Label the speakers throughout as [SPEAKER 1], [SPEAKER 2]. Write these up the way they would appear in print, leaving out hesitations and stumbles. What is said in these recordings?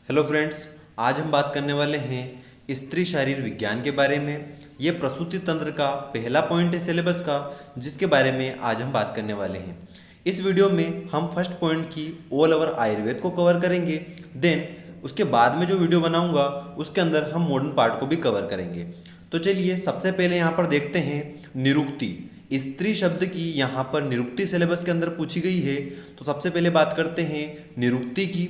[SPEAKER 1] Hello friends, आज हम बात करने वाले हैं स्त्री शारीर विज्ञान के बारे में। ये प्रसूति तंत्र का पहला पॉइंट है सिलेबस का, जिसके बारे में आज हम बात करने वाले हैं। इस वीडियो में हम फर्स्ट पॉइंट की ऑल ओवर आयुर्वेद को कवर करेंगे। देन उसके बाद में जो वीडियो बनाऊंगा उसके अंदर हम मॉडर्न पार्ट को भी कवर करेंगे। तो चलिए सबसे पहले यहाँ पर देखते हैं निरुक्ति। स्त्री शब्द की यहाँ पर निरुक्ति सिलेबस के अंदर पूछी गई है। तो सबसे पहले बात करते हैं निरुक्ति की।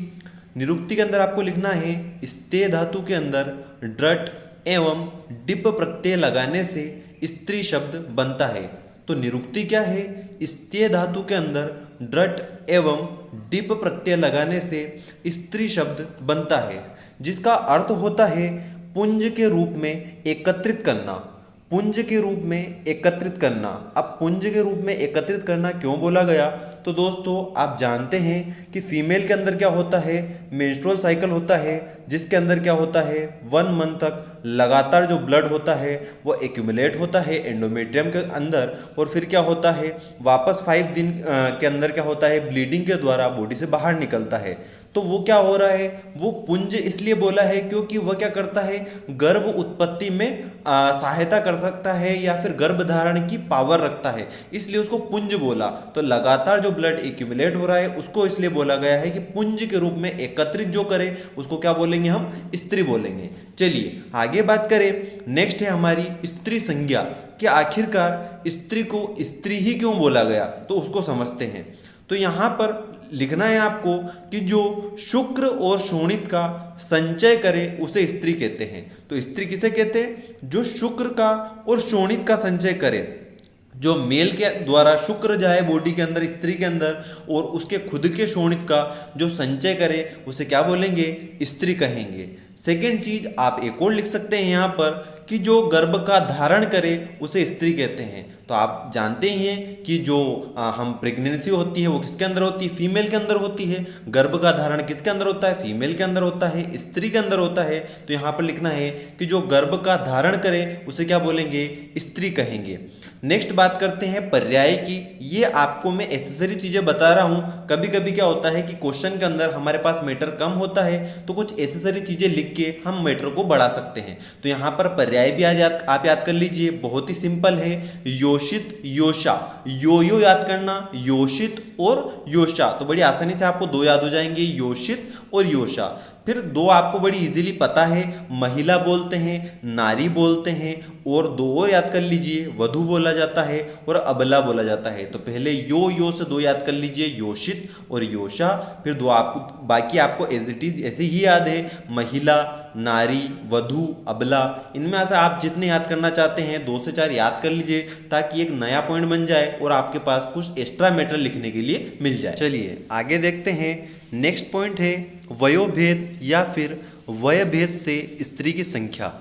[SPEAKER 1] निरुक्ति के अंदर आपको लिखना है स्ते धातु के अंदर ड्रट एवं डिप प्रत्यय लगाने से स्त्री शब्द बनता है। तो निरुक्ति क्या है? स्ते धातु के अंदर ड्रट एवं डिप प्रत्यय लगाने से स्त्री शब्द बनता है, जिसका अर्थ होता है पुंज के रूप में एकत्रित करना। पुंज के रूप में एकत्रित करना। अब पुंज के रूप में एकत्रित करना क्यों बोला गया? तो दोस्तों आप जानते हैं कि फीमेल के अंदर क्या होता है, मेंस्ट्रुअल साइकिल होता है, जिसके अंदर क्या होता है 1 मंथ तक लगातार जो ब्लड होता है वो एक्यूमुलेट होता है एंडोमेट्रियम के अंदर, और फिर क्या होता है वापस 5 दिन के अंदर क्या होता है ब्लीडिंग के द्वारा बॉडी से बाहर निकलता है। तो वो क्या हो रहा है, वो पुंज इसलिए बोला है क्योंकि वह क्या करता है गर्भ उत्पत्ति में सहायता कर सकता है या फिर गर्भ धारण की पावर रखता है, इसलिए उसको पुंज बोला। तो लगातार जो ब्लड एक्यूमुलेट हो रहा है उसको इसलिए बोला गया है कि पुंज के रूप में एकत्रित जो करे उसको क्या बोलेंगे, हम स्त्री बोलेंगे। चलिए आगे बात करें। नेक्स्ट है हमारी स्त्री संज्ञा कि आखिरकार स्त्री को स्त्री ही क्यों बोला गया, तो उसको समझते हैं। तो यहाँ पर लिखना है आपको कि जो शुक्र और शोणित का संचय करे उसे स्त्री कहते हैं। तो स्त्री किसे कहते हैं? जो शुक्र का और शोणित का संचय करे। जो मेल के द्वारा शुक्र जाए बॉडी के अंदर स्त्री के अंदर और उसके खुद के शोणित का जो संचय करे उसे क्या बोलेंगे, स्त्री कहेंगे। सेकेंड चीज आप एक और लिख सकते हैं यहाँ पर कि जो गर्भ का धारण करे उसे स्त्री कहते हैं। तो आप जानते ही हैं कि जो हम प्रेगनेंसी होती है वो किसके अंदर होती है, फीमेल के अंदर होती है। गर्भ का धारण किसके अंदर होता है, फीमेल के अंदर होता है, स्त्री के अंदर होता है। तो यहाँ पर लिखना है कि जो गर्भ का धारण करे उसे क्या बोलेंगे, स्त्री कहेंगे। नेक्स्ट बात करते हैं पर्याय की। ये आपको मैं एसेसरी चीजें बता रहा हूँ। कभी कभी क्या होता है कि क्वेश्चन के अंदर हमारे पास मैटर कम होता है तो कुछ एसेसरी चीजें लिख के हम मैटर को बढ़ा सकते हैं। तो यहाँ पर पर्याय भी आज आप याद कर लीजिए, बहुत ही सिंपल है। योषित, योषा, यो याद करना, योषित और योषा। तो बड़ी आसानी से आपको 2 याद हो जाएंगे, योषित और योषा। फिर 2 आपको बड़ी इजीली पता है, महिला बोलते हैं, नारी बोलते हैं, और 2 और याद कर लीजिए, वधु बोला जाता है और अबला बोला जाता है। तो पहले यो से 2 याद कर लीजिए, योषित और योषा। फिर 2 आपको बाकी आपको एज इट इज ऐसे ही याद है, महिला, नारी, वधु, अबला। इनमें से आप जितने याद करना चाहते हैं 2 से 4 याद कर लीजिए ताकि एक नया पॉइंट बन जाए और आपके पास कुछ एक्स्ट्रा मैटर लिखने के लिए मिल जाए। चलिए आगे देखते हैं। नेक्स्ट पॉइंट है वयोभेद या फिर वयभेद से स्त्री की संख्या।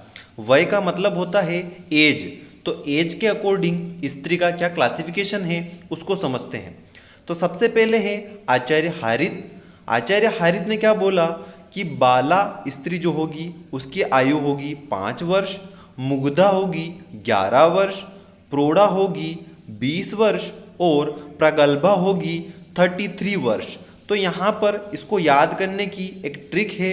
[SPEAKER 1] वय का मतलब होता है एज। तो एज के अकॉर्डिंग स्त्री का क्या क्लासिफिकेशन है उसको समझते हैं। तो सबसे पहले है आचार्य हारित। आचार्य हारित ने क्या बोला कि बाला स्त्री जो होगी उसकी आयु होगी 5 वर्ष, मुग्धा होगी 11 वर्ष, प्रौढ़ा होगी 20 वर्ष और प्रगल्भा होगी 33 वर्ष। तो यहाँ पर इसको याद करने की एक ट्रिक है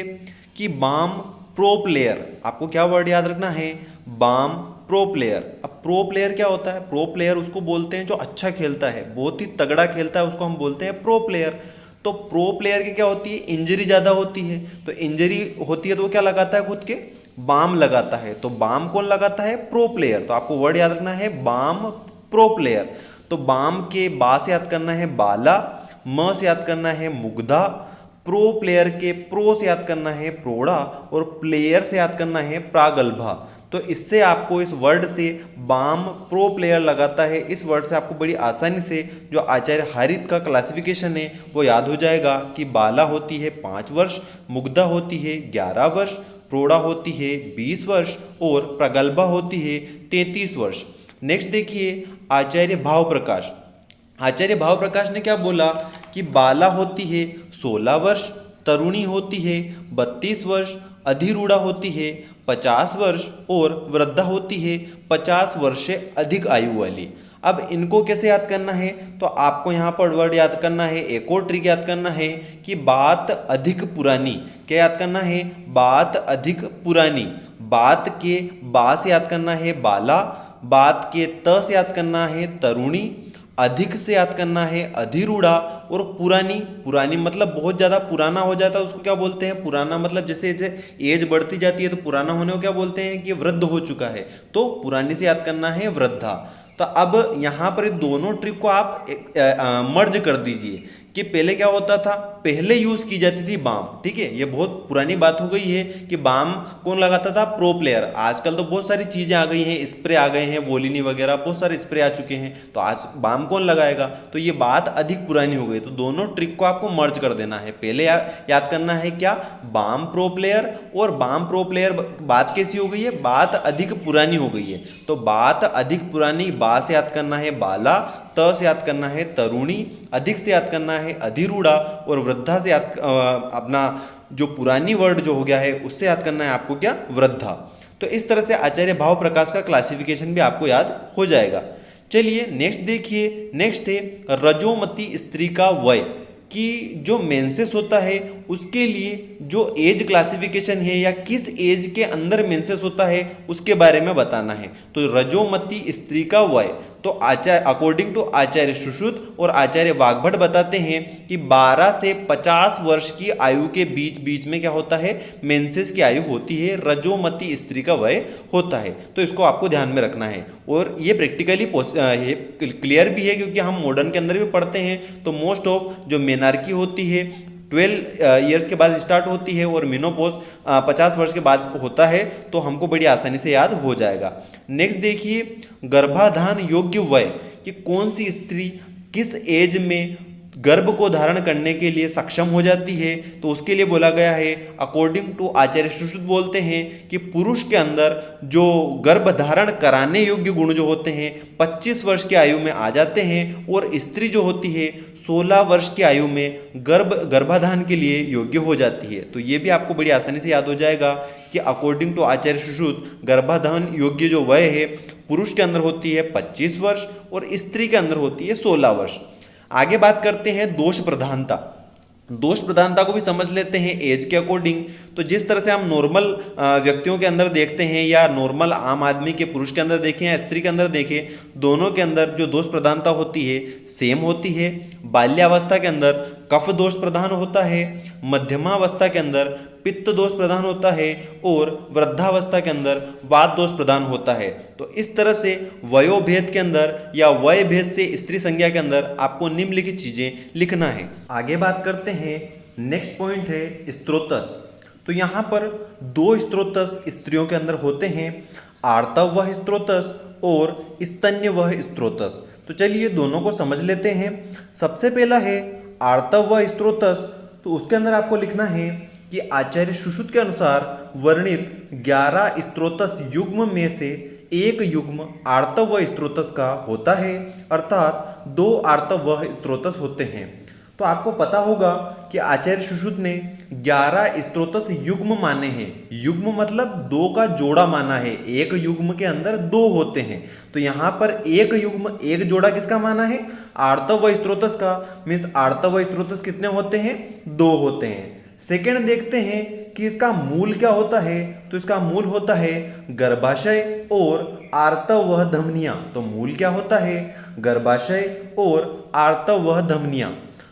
[SPEAKER 1] कि बाम प्रो प्लेयर। आपको क्या वर्ड याद रखना है, बाम प्रो प्लेयर। अब प्रो प्लेयर क्या होता है? प्रो प्लेयर उसको बोलते हैं जो अच्छा खेलता है, बहुत ही तगड़ा खेलता है, उसको हम बोलते हैं प्रो प्लेयर। तो प्रो प्लेयर की क्या होती है, इंजरी ज़्यादा होती है। तो इंजरी होती है तो वो क्या लगाता है, खुद के बाम लगाता है। तो बाम कौन लगाता है, प्रो प्लेयर। तो आपको वर्ड याद रखना है बाम प्रो प्लेयर। तो बाम के बा से याद करना है बाला, म से याद करना है मुग्धा, प्रो प्लेयर के प्रो से याद करना है प्रौढ़ा और प्लेयर से याद करना है प्रागल्भा। तो इससे आपको इस वर्ड से बाम प्रो प्लेयर लगाता है, इस वर्ड से आपको बड़ी आसानी से जो आचार्य हारित का क्लासिफिकेशन है वो याद हो जाएगा कि बाला होती है 5 वर्ष, मुग्धा होती है 11 वर्ष, प्रौढ़ा होती है 20 वर्ष और प्रगल्भा होती है 33 वर्ष। नेक्स्ट देखिए आचार्य भाव प्रकाश। आचार्य भाव प्रकाश ने क्या बोला कि बाला होती है 16 वर्ष, तरुणी होती है 32 वर्ष, अधिरूढ़ा होती है 50 वर्ष और वृद्धा होती है 50 वर्ष से अधिक आयु वाली। अब इनको कैसे याद करना है, तो आपको यहाँ पर वर्ड याद करना है, एक और ट्रिक याद करना है कि बात अधिक पुरानी। क्या याद करना है, बात अधिक पुरानी, बात के बा से याद करना है बाला, बात के त से याद करना है तरुणी, अधिक से याद करना है अधिरूढ़ा, और पुरानी, पुरानी मतलब बहुत ज़्यादा पुराना हो जाता है उसको क्या बोलते हैं, पुराना मतलब जैसे जैसे एज बढ़ती जाती है तो पुराना होने को क्या बोलते हैं कि वृद्ध हो चुका है, तो पुरानी से याद करना है वृद्धा। तो अब यहाँ पर दोनों ट्रिक को आप मर्ज कर दीजिए कि पहले क्या होता था, पहले यूज की जाती थी बाम, ठीक है, ये बहुत पुरानी बात हो गई है कि बाम कौन लगाता था, प्रो प्लेयर। आजकल तो बहुत सारी चीजें आ गई हैं, स्प्रे आ गए हैं, वोलिनी वगैरह बहुत सारे स्प्रे आ चुके हैं, तो आज बाम कौन लगाएगा, तो ये बात अधिक पुरानी हो गई। तो दोनों ट्रिक को आपको मर्ज कर देना है, पहले याद करना है क्या, बाम प्रो प्लेयर, और बाम प्रो प्लेयर बात कैसी हो गई है, बात अधिक पुरानी हो गई है, तो बात अधिक पुरानी, बा से याद करना है बाला, त से याद करना है तरुणी, अधिक से याद करना है अधिरूढ़ा, और वृद्धा से याद अपना जो पुरानी वर्ड जो हो गया है उससे याद करना है आपको क्या, वृद्धा। तो इस तरह से आचार्य भाव प्रकाश का क्लासिफिकेशन भी आपको याद हो जाएगा। चलिए नेक्स्ट देखिए, नेक्स्ट है रजोमती स्त्री का वय, कि जो मेंसेस होता है उसके लिए जो एज क्लासिफिकेशन है या किस एज के अंदर मेंसेस होता है उसके बारे में बताना है। तो रजोमती स्त्री का वय, तो आचार्य अकॉर्डिंग टू आचार्य सुश्रुत और आचार्य वाग्भट बताते हैं कि 12 से 50 वर्ष की आयु के बीच बीच में क्या होता है, मेंसेस की आयु होती है, रजोमती स्त्री का वय होता है। तो इसको आपको ध्यान में रखना है, और ये प्रैक्टिकली क्लियर भी है क्योंकि हम मॉडर्न के अंदर भी पढ़ते हैं। तो मोस्ट ऑफ जो मेनार्की होती है 12 ईयर्स के बाद स्टार्ट होती है, और मिनोपॉज 50 वर्ष के बाद होता है, तो हमको बड़ी आसानी से याद हो जाएगा। नेक्स्ट देखिए गर्भाधान योग्य वय, कि कौन सी स्त्री किस एज में गर्भ को धारण करने के लिए सक्षम हो जाती है, तो उसके लिए बोला गया है अकॉर्डिंग टू आचार्य सुश्रुत बोलते हैं कि पुरुष के अंदर जो गर्भ धारण कराने योग्य गुण जो होते हैं 25 वर्ष की आयु में आ जाते हैं, और स्त्री जो होती है 16 वर्ष की आयु में गर्भाधान के लिए योग्य हो जाती है। तो ये भी आपको बड़ी आसानी से याद हो जाएगा कि अकॉर्डिंग टू आचार्य सुश्रुत गर्भाधान योग्य जो वय है पुरुष के अंदर होती है 25 वर्ष और स्त्री के अंदर होती है 16 वर्ष। आगे बात करते हैं दोष प्रधानता। दोष प्रधानता को भी समझ लेते हैं एज के अकॉर्डिंग। तो जिस तरह से हम नॉर्मल व्यक्तियों के अंदर देखते हैं या नॉर्मल आम आदमी के पुरुष के अंदर देखें या स्त्री के अंदर देखें, दोनों के अंदर जो दोष प्रधानता होती है सेम होती है। बाल्यावस्था के अंदर कफ दोष प्रधान होता है, मध्यमावस्था के अंदर पित्त दोष प्रधान होता है, और वृद्धावस्था के अंदर वात दोष प्रधान होता है। तो इस तरह से वयोभेद के अंदर या वय भेद से स्त्री संज्ञा के अंदर आपको निम्नलिखित चीजें लिखना है। आगे बात करते हैं, नेक्स्ट पॉइंट है स्त्रोतस। तो यहाँ पर 2 स्त्रोतस स्त्रियों के अंदर होते हैं, आर्तववह स्त्रोतस और स्तन्यवह स्त्रोतस। तो चलिए दोनों को समझ लेते हैं। सबसे पहला है आर्तववह स्त्रोतस। तो उसके अंदर आपको लिखना है कि आचार्य सुश्रुत के अनुसार वर्णित 11 स्त्रोतस युग्म में से एक युग्म आर्तववह स्त्रोतस का होता है, अर्थात 2 आर्तववह स्त्रोतस होते हैं। तो आपको पता होगा कि आचार्य सुश्रुत ने 11 स्त्रोतस युग्म माने हैं। युग्म मतलब 2 का जोड़ा माना है, एक युग्म के अंदर 2 होते हैं। तो यहाँ पर एक युग्म एक जोड़ा किसका माना है, आर्तववह स्त्रोतस का। मीन्स आर्तववह स्त्रोतस कितने होते हैं, 2 होते हैं। सेकेंड देखते हैं कि इसका मूल क्या होता है। तो इसका मूल होता है गर्भाशय और आर्तववह धमनियां। तो मूल क्या होता है, गर्भाशय और आर्तववह धमनियां।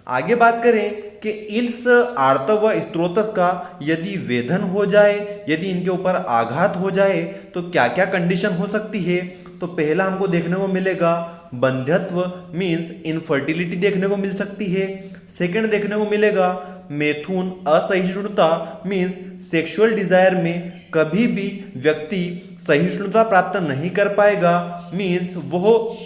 [SPEAKER 1] आगे बात करें कि इस आर्तववह स्त्रोतस का यदि वेधन हो जाए, यदि इनके ऊपर आघात हो जाए तो क्या क्या कंडीशन हो सकती है। तो पहला हमको देखने को मिलेगा बंध्यत्व, मीन्स इनफर्टिलिटी देखने को मिल सकती है। सेकंड देखने को मिलेगा मैथुन असहिष्णुता, मीन्स सेक्सुअल डिजायर में कभी भी व्यक्ति सहिष्णुता प्राप्त नहीं कर पाएगा, मीन्स वो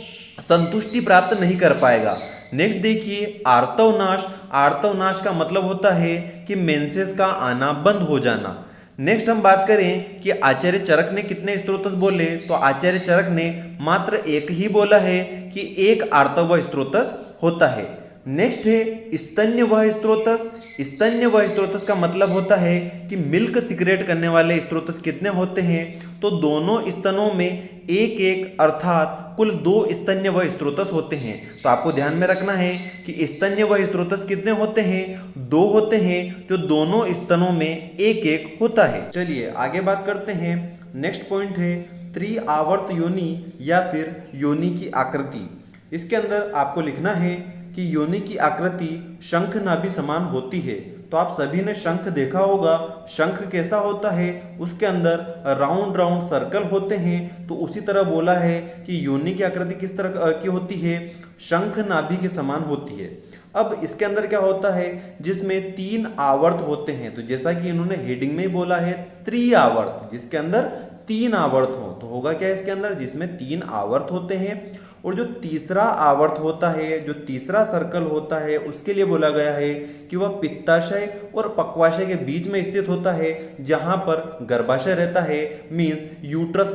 [SPEAKER 1] संतुष्टि प्राप्त नहीं कर पाएगा। नेक्स्ट देखिए आर्तवनाश। आर्तवनाश का मतलब होता है कि मेंसेस का आना बंद हो जाना। नेक्स्ट हम बात करें कि आचार्य चरक ने कितने स्त्रोतस बोले। तो आचार्य चरक ने मात्र एक ही बोला है कि एक आर्तववह स्त्रोतस होता है। नेक्स्ट है स्तन्यवह स्त्रोतस। स्तन्यवह स्त्रोतस का मतलब होता है कि मिल्क सिक्रेट करने वाले स्त्रोतस कितने होते हैं। तो दोनों स्तनों में एक एक अर्थात कुल 2 स्तन्य व स्त्रोतस होते हैं। तो आपको ध्यान में रखना है कि स्तन्य व स्त्रोतस कितने होते हैं, 2 होते हैं, जो दोनों स्तनों में एक एक होता है। चलिए आगे बात करते हैं। नेक्स्ट पॉइंट है त्रिआवर्त योनि या फिर योनि की आकृति। इसके अंदर आपको लिखना है कि योनि की आकृति शंख नाभि समान होती है। तो आप सभी ने शंख देखा होगा, शंख कैसा होता है, उसके अंदर राउंड राउंड सर्कल होते हैं। तो उसी तरह बोला है कि योनि की आकृति किस तरह की होती है, शंख नाभि के समान होती है। अब इसके अंदर क्या होता है, जिसमें 3 आवर्त होते हैं। तो जैसा कि इन्होंने हेडिंग में ही बोला है त्रिआवर्त, जिसके अंदर 3 आवर्त हो, तो होगा क्या इसके अंदर, जिसमें 3 आवर्त होते हैं। और जो तीसरा आवर्त होता है, जो तीसरा सर्कल होता है, उसके लिए बोला गया है कि वह पित्ताशय और पक्वाशय के बीच में स्थित होता है, जहां पर गर्भाशय रहता है, मींस यूट्रस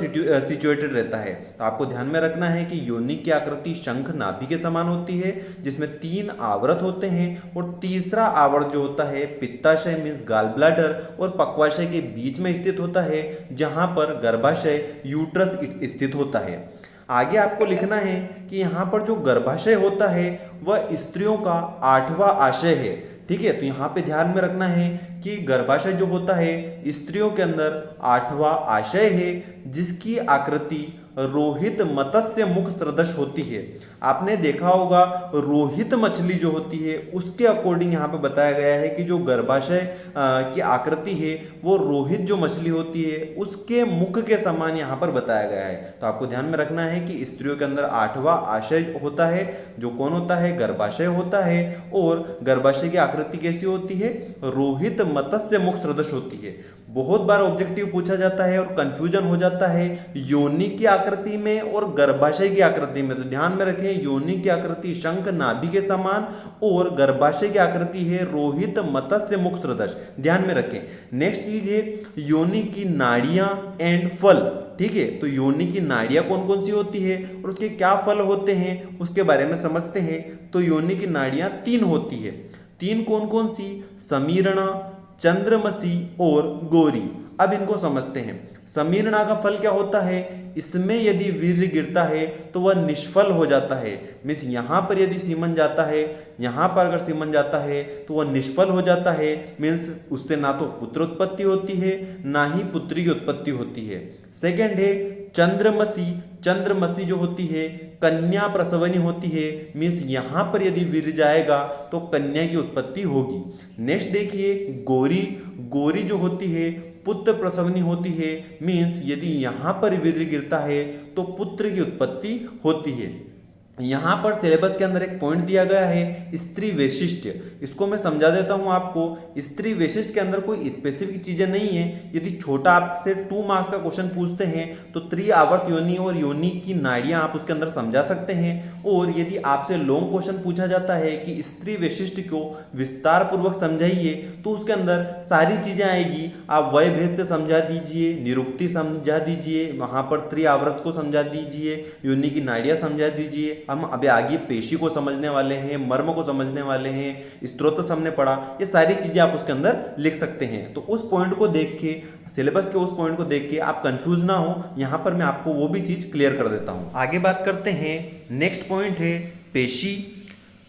[SPEAKER 1] सिचुएटेड रहता है। तो आपको ध्यान में रखना है कि योनि की आकृति शंख नाभि के समान होती है, जिसमें 3 आवर्त होते हैं। और तीसरा आवर्त जो होता है पित्ताशय मींस गाल ब्लैडर और पक्वाशय के बीच में स्थित होता है, जहां पर गर्भाशय यूट्रस स्थित होता है। आगे आपको लिखना है कि यहाँ पर जो गर्भाशय होता है वह स्त्रियों का 8वां आशय है। ठीक है, तो यहाँ पे ध्यान में रखना है कि गर्भाशय जो होता है स्त्रियों के अंदर 8वां आशय है, जिसकी आकृति रोहित मत्स्य मुख सदृश होती है। आपने देखा होगा रोहित मछली जो होती है उसके अकॉर्डिंग यहाँ पे बताया गया है कि जो गर्भाशय की आकृति है वो रोहित जो मछली होती है उसके मुख के समान यहाँ पर बताया गया है। तो आपको ध्यान में रखना है कि स्त्रियों के अंदर 8वां आशय होता है, जो कौन होता है, गर्भाशय होता है। और गर्भाशय की आकृति कैसी होती है, रोहित मत्स्य मुख सदृश होती है। बहुत बार ऑब्जेक्टिव पूछा जाता है और कंफ्यूजन हो जाता है योनि की आकृति में और गर्भाशय की आकृति में। तो ध्यान में रखें, योनि की आकृति शंख नाभि के समान और गर्भाशय की आकृति है रोहित मत्स्य मुख सदृश, ध्यान में रखें। नेक्स्ट चीज है योनि की नाड़ियां एंड फल। ठीक है, तो योनि की नाड़ियां कौन कौन सी होती है और उसके क्या फल होते हैं उसके बारे में समझते हैं। तो योनि की नाड़ियां 3 होती है। 3 कौन कौन सी, समीरणा, चंद्रमसी और गौरी। अब इनको समझते हैं। समीरणा का फल क्या होता है, इसमें यदि वीर्य गिरता है तो वह निष्फल हो जाता है। मीन्स यहाँ पर यदि सीमन जाता है, यहाँ पर अगर सीमन जाता है तो वह निष्फल हो जाता है। मीन्स उससे ना तो पुत्र उत्पत्ति होती है ना ही पुत्री की उत्पत्ति होती है। सेकंड है चंद्रमसी। चंद्रमसी जो होती है कन्या प्रसवनी होती है। मीन्स यहाँ पर यदि वीर्य जाएगा तो कन्या की उत्पत्ति होगी। नेक्स्ट देखिए गौरी। गौरी जो होती है पुत्र प्रसवनी होती है। मीन्स यदि यहाँ पर वीर्य गिरता है तो पुत्र की उत्पत्ति होती है। यहाँ पर सिलेबस के अंदर एक पॉइंट दिया गया है स्त्री वैशिष्ट। इसको मैं समझा देता हूँ आपको। स्त्री वैशिष्ट के अंदर कोई स्पेसिफिक चीजें नहीं है। यदि छोटा आपसे 2 मार्क्स का क्वेश्चन पूछते हैं तो त्रिआवर्त योनि और योनि की नाड़ियां आप उसके अंदर समझा सकते हैं। और यदि आपसे लॉन्ग क्वेश्चन पूछा जाता है कि स्त्री वैशिष्ट को विस्तार पूर्वक समझाइए, तो उसके अंदर सारी चीजें आएगी। आप वय भेद से समझा दीजिए, निरुक्ति समझा दीजिए, वहां पर त्रिआवर्त को समझा दीजिए, योनि की नाड़ियां समझा दीजिए। हम अभी आगे पेशी को समझने वाले हैं, मर्म को समझने वाले हैं, स्त्रोतस हमने पढ़ा, ये सारी चीजें आप उसके अंदर लिख सकते हैं। तो उस पॉइंट को देख के, सिलेबस के उस पॉइंट को देख के आप कंफ्यूज ना हो, यहाँ पर मैं आपको वो भी चीज क्लियर कर देता हूँ। आगे बात करते हैं। नेक्स्ट पॉइंट है पेशी।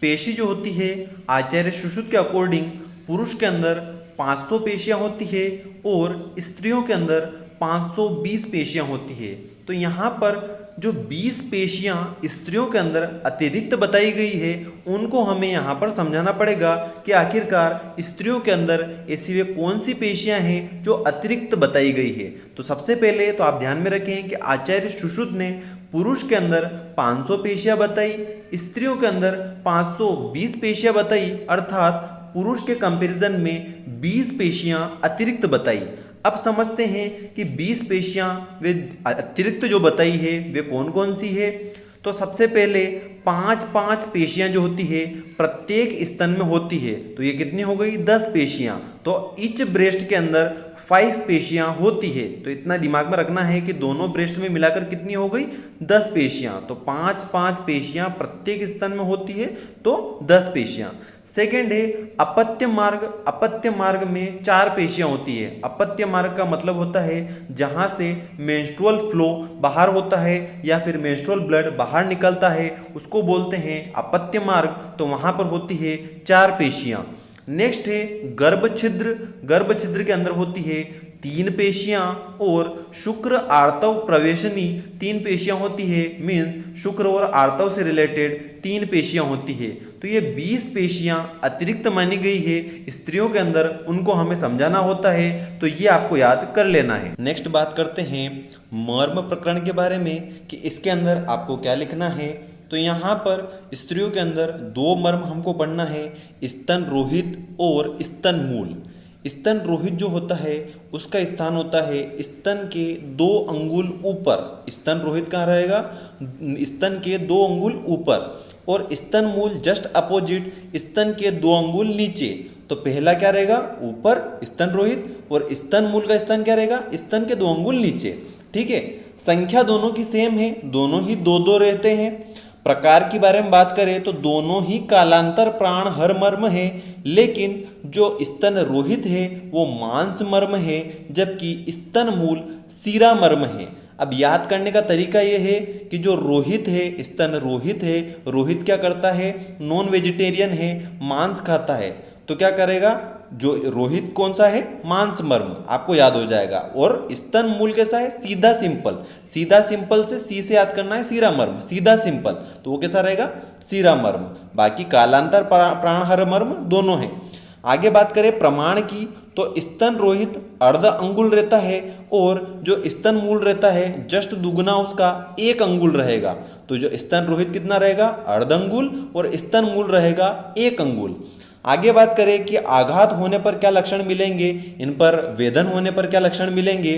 [SPEAKER 1] पेशी जो होती है आचार्य सुश्रुत के अकॉर्डिंग पुरुष के अंदर 500 पेशियां होती है और स्त्रियों के अंदर 520 पेशियां होती है। तो यहाँ पर जो 20 पेशियां स्त्रियों के अंदर अतिरिक्त बताई गई है उनको हमें यहाँ पर समझाना पड़ेगा कि आखिरकार स्त्रियों के अंदर ऐसी वे कौन सी पेशियां हैं जो अतिरिक्त बताई गई है। तो सबसे पहले तो आप ध्यान में रखें कि आचार्य सुश्रुत ने पुरुष के अंदर 500 पेशियां बताई, स्त्रियों के अंदर 520 पेशियां बताई, अर्थात पुरुष के कंपैरिजन में 20 पेशियां अतिरिक्त बताई। अब समझते हैं कि 20 पेशियां वे अतिरिक्त जो बताई है वे कौन कौन सी है। तो सबसे पहले 5-5 पेशियां जो होती है प्रत्येक स्तन में होती है। तो ये कितनी हो गई, 10 पेशियां। तो ईच ब्रेस्ट के अंदर 5 पेशियां होती है। तो इतना दिमाग में रखना है कि दोनों ब्रेस्ट में मिलाकर कितनी हो गई, 10 पेशियां। तो 5-5 पेशियां प्रत्येक स्तन में होती है, तो 10 पेशियां। सेकेंड है अपत्य मार्ग। अपत्य मार्ग में 4 पेशियां होती है। अपत्य मार्ग का मतलब होता है जहां से मेंस्ट्रुअल फ्लो बाहर होता है या फिर मेंस्ट्रुअल ब्लड बाहर निकलता है, उसको बोलते हैं अपत्य मार्ग। तो वहां पर होती है 4 पेशियां। नेक्स्ट है गर्भ छिद्र। गर्भ छिद्र के अंदर होती है 3 पेशियां और शुक्र आर्तव प्रवेशनी 3 पेशियां होती है। मीन्स शुक्र और आर्तव से रिलेटेड 3 पेशियां होती है। तो ये 20 पेशियां अतिरिक्त मानी गई है स्त्रियों के अंदर, उनको हमें समझाना होता है, तो ये आपको याद कर लेना है। नेक्स्ट बात करते हैं मर्म प्रकरण के बारे में कि इसके अंदर आपको क्या लिखना है। तो यहाँ पर स्त्रियों के अंदर 2 मर्म हमको पढ़ना है, स्तन रोहित और स्तन मूल। स्तन रोहित जो होता है उसका स्थान होता है स्तन के 2 अंगुल ऊपर। स्तन रोहित कहाँ रहेगा? स्तन के 2 अंगुल ऊपर। और स्तन मूल जस्ट अपोजिट स्तन के 2 अंगुल नीचे। तो पहला क्या रहेगा? ऊपर स्तन रोहित, और स्तन मूल का स्थान क्या रहेगा? स्तन के 2 अंगुल नीचे। ठीक है। संख्या दोनों की सेम है, दोनों ही 2-2 रहते हैं। प्रकार के बारे में बात करें तो दोनों ही कालांतर प्राण हर मर्म है, लेकिन जो स्तन रोहित है वो मांस मर्म है, जबकि स्तन मूल सीरा मर्म है। अब याद करने का तरीका ये है कि जो रोहित है, स्तन रोहित है, रोहित क्या करता है? नॉन वेजिटेरियन है, मांस खाता है। तो क्या करेगा? जो रोहित कौन सा है? मांस मर्म, आपको याद हो जाएगा। और स्तन मूल कैसा है? सीधा सिंपल। सीधा सिंपल से सी से याद करना है सीरा मर्म, सीधा सिंपल, तो वो कैसा रहेगा? सीरा मर्म। बाकी कालांतर प्राण हर मर्म दोनों हैं। आगे बात करें प्रमाण की, तो स्तन रोहित अर्ध अंगुल रहता है और जो स्तन मूल रहता है जस्ट दुगुना उसका 1 अंगुल रहेगा। तो जो स्तन रोहित कितना रहेगा? अर्ध अंगुल, और स्तन मूल रहेगा 1 अंगुल। आगे बात करें कि आघात होने पर क्या लक्षण मिलेंगे, इन पर वेदन होने पर क्या लक्षण मिलेंगे।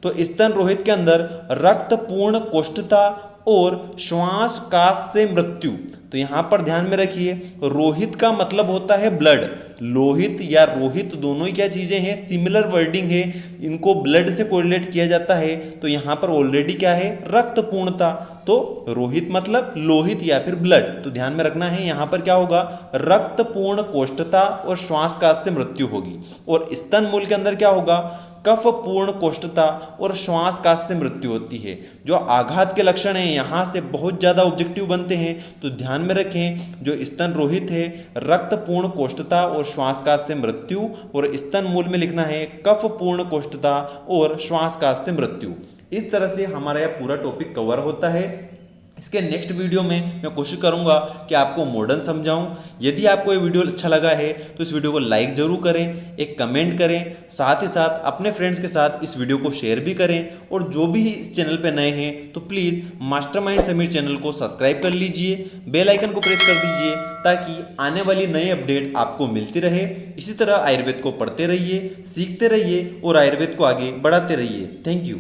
[SPEAKER 1] तो स्तन रोहित के अंदर रक्तपूर्ण कोष्ठता और श्वास काश से मृत्यु। तो यहाँ पर ध्यान में रखिए, रोहित का मतलब होता है ब्लड। लोहित या रोहित दोनों ही क्या चीज़ें हैं? सिमिलर वर्डिंग है, इनको ब्लड से कोरिलेट किया जाता है। तो यहाँ पर ऑलरेडी क्या है? रक्तपूर्णता। तो रोहित मतलब लोहित या फिर ब्लड। तो ध्यान में रखना है, यहाँ पर क्या होगा? रक्तपूर्ण कोष्ठता और श्वास काश से मृत्यु होगी। और स्तन मूल के अंदर क्या होगा? कफ पूर्ण कोष्ठता और श्वास काश से मृत्यु होती है। जो आघात के लक्षण हैं यहाँ से बहुत ज़्यादा ऑब्जेक्टिव बनते हैं, तो ध्यान में रखें। जो स्तन रोहित है रक्त पूर्ण कोष्ठता और श्वास काश से मृत्यु, और स्तन मूल में लिखना है कफ पूर्ण कोष्ठता और श्वास काश से मृत्यु। इस तरह से हमारा यह पूरा टॉपिक कवर होता है। इसके नेक्स्ट वीडियो में मैं कोशिश करूंगा कि आपको मॉडर्न समझाऊं। यदि आपको ये वीडियो अच्छा लगा है तो इस वीडियो को लाइक ज़रूर करें, एक कमेंट करें, साथ ही साथ अपने फ्रेंड्स के साथ इस वीडियो को शेयर भी करें। और जो भी इस चैनल पे नए हैं तो प्लीज़ मास्टरमाइंड समीर चैनल को सब्सक्राइब कर लीजिए, बेल आइकन को प्रेस कर दीजिए, ताकि आने वाली नई अपडेट आपको मिलती रहे। इसी तरह आयुर्वेद को पढ़ते रहिए, सीखते रहिए और आयुर्वेद को आगे बढ़ाते रहिए। Thank you.